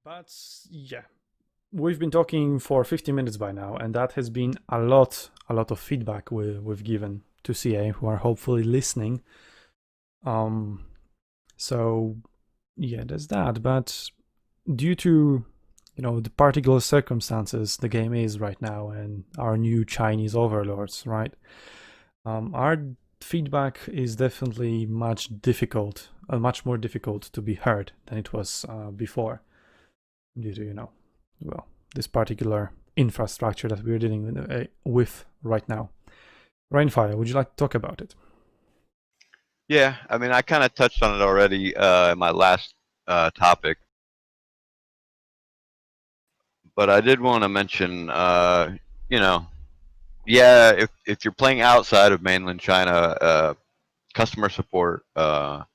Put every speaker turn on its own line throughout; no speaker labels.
But yeah, we've been talking for 50 minutes by now, and that has been a lot of feedback we've given to CA who are hopefully listening. Um, so yeah, there's that. But due to the particular circumstances the game is right now and our new Chinese overlords, right? Our feedback is definitely much more difficult to be heard than it was before, due to well, this particular infrastructure that we're dealing with right now. Rainfire, would you like to talk about it?
Yeah, I mean, I kind of touched on it already in my last topic, but I did want to mention, you know, yeah, if you're playing outside of mainland China, customer support or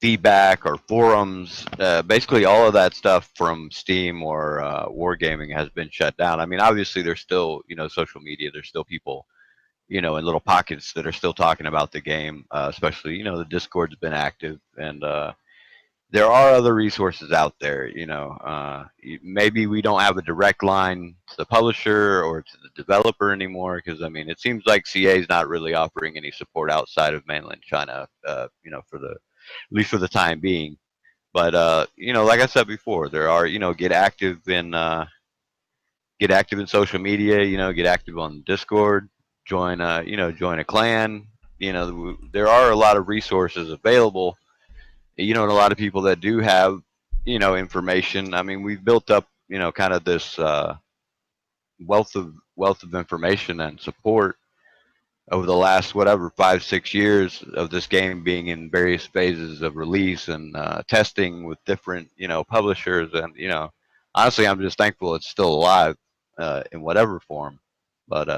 feedback or forums, basically all of that stuff from Steam or Wargaming has been shut down. I mean, obviously there's still social media, there's still people in little pockets that are still talking about the game, especially the Discord's been active, and there are other resources out there. Maybe we don't have a direct line to the publisher or to the developer anymore, because I mean it seems like CA is not really offering any support outside of mainland China, for the at least for the time being. But like I said before, there are get active in social media. Get active on Discord. Join a clan. There are a lot of resources available. And a lot of people that do have information. I mean, we've built up kind of this wealth of information and support over the last whatever 5-6 years of this game being in various phases of release and testing with different publishers. And honestly, I'm just thankful it's still alive in whatever form. But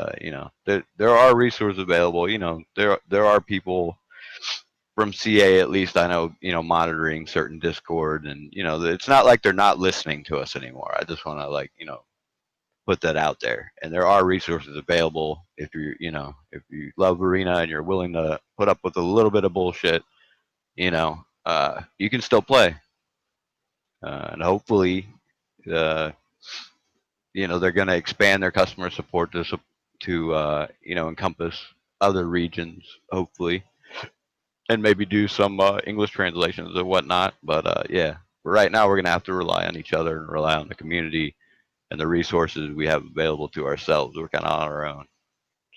there are resources available. There are people from CA, at least I know, monitoring certain Discord, and it's not like they're not listening to us anymore. I just want to put that out there. And there are resources available if you love Arena and you're willing to put up with a little bit of bullshit, you can still play. And hopefully, uh, they're going to expand their customer support to encompass other regions, hopefully, and maybe do some English translations or whatnot. But yeah, right now we're going to have to rely on each other and rely on the community and the resources we have available to ourselves. We're kind of on our own.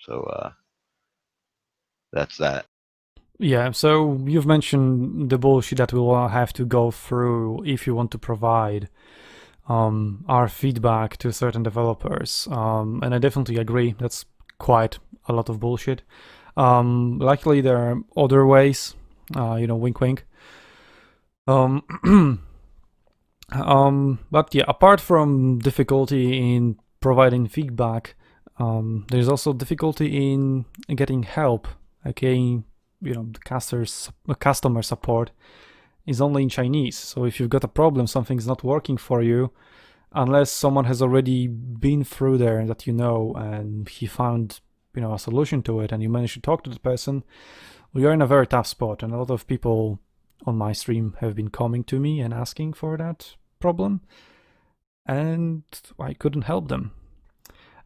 So that's that.
Yeah, so you've mentioned the bullshit that we will have to go through if you want to provide our feedback to certain developers, and I definitely agree. That's quite a lot of bullshit. Luckily, there are other ways. Wink, wink. But yeah, apart from difficulty in providing feedback, there's also difficulty in getting help. Okay, the customer support is only in Chinese. So if you've got a problem, something's not working for you, unless someone has already been through there that and he found a solution to it, and you manage to talk to the person, we are in a very tough spot. And a lot of people on my stream have been coming to me and asking for that problem, and I couldn't help them.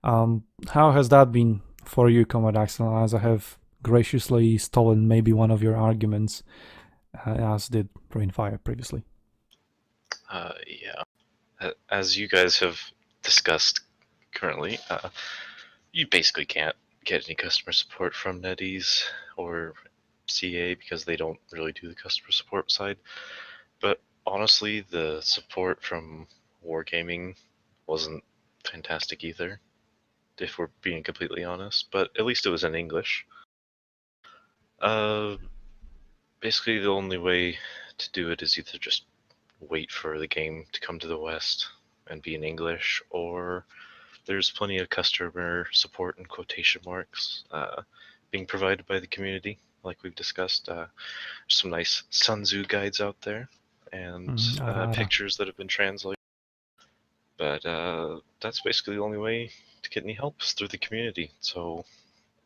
How has that been for you, Comrade Axel, as I have graciously stolen maybe one of your arguments, as did Rainfire previously?
Yeah. As you guys have discussed currently, you basically can't get any customer support from NetEase or CA because they don't really do the customer support side. But honestly, the support from Wargaming wasn't fantastic either, if we're being completely honest. But at least it was in English. Basically, the only way to do it is either just wait for the game to come to the West and be in English, or there's plenty of customer support in quotation marks being provided by the community, like we've discussed. Some nice SUNTZU guides out there and pictures that have been translated. But that's basically the only way to get any help is through the community. So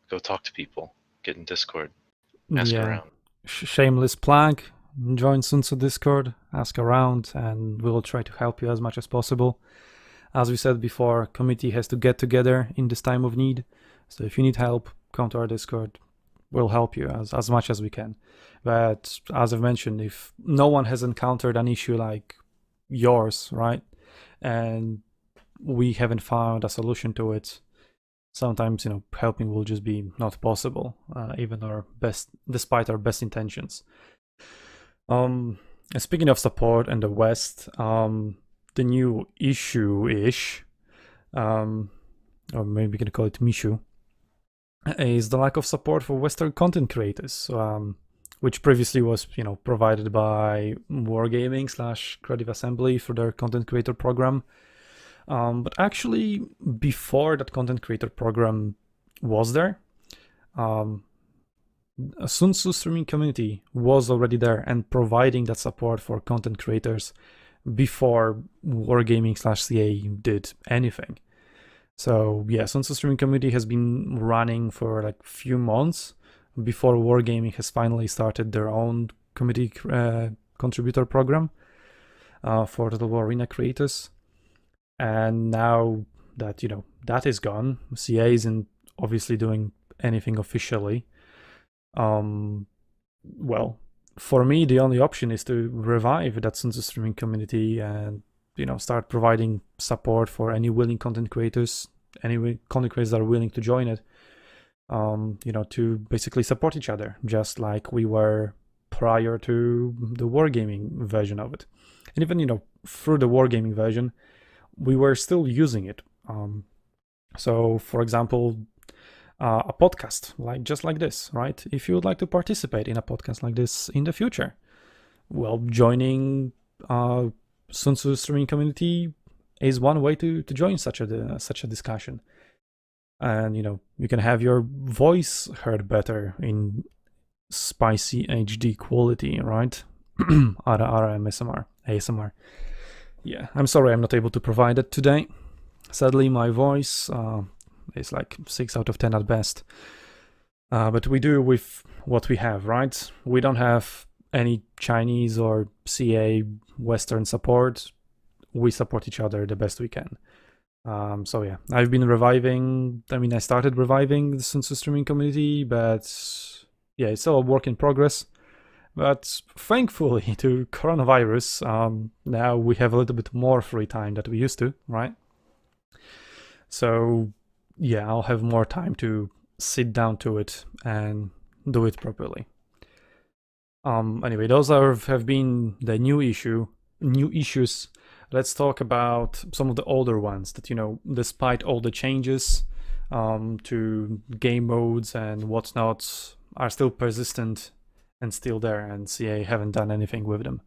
go talk to people, get in Discord, ask around.
Shameless plug. join SUNTZU Discord, ask around, and we'll try to help you as much as possible. As we said before, committee has to get together in this time of need. So if you need help, come to our Discord. We'll help you as much as we can. But as I've mentioned, if no one has encountered an issue like yours, right, and we haven't found a solution to it, sometimes helping will just be not possible, despite our best intentions. Speaking of support in the West, the new issue-ish, or maybe we can call it Mishu, is the lack of support for Western content creators, which previously was, provided by Wargaming / Creative Assembly for their content creator program. But actually, before that content creator program was there, a SUNTZU streaming community was already there and providing that support for content creators before Wargaming / CA did anything. So yeah, SUNTZU streaming community has been running for like a few months before Wargaming has finally started their own community contributor program for Total War Arena creators. And now that that is gone, CA isn't obviously doing anything officially. Well, for me, the only option is to revive that SUNTZU streaming community and start providing support for any willing content creators, any content creators that are willing to join it. To basically support each other, just like we were prior to the Wargaming version of it. And even through the Wargaming version, we were still using it. So, for example, a podcast just like this, right? If you would like to participate in a podcast like this in the future, well, joining SUNTZU streaming community is one way to join such a discussion, and you can have your voice heard better in spicy HD quality, right? ASMR. Yeah, I'm sorry I'm not able to provide it today. Sadly, my voice is like 6 out of 10 at best. But we do with what we have, right? We don't have any Chinese or CA Western support. We support each other the best we can. So yeah, I started reviving the SUNTZU streaming community, but yeah, it's still a work in progress. But thankfully to coronavirus, now we have a little bit more free time than we used to, right? So yeah, I'll have more time to sit down to it and do it properly. Anyway, those have been the new issues. Let's talk about some of the older ones that, despite all the changes to game modes and whatnot, are still persistent and still there, and CA haven't done anything with them.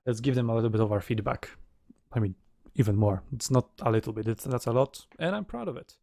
Let's give them a little bit of our feedback. Even more. It's not a little bit, that's a lot, and I'm proud of it.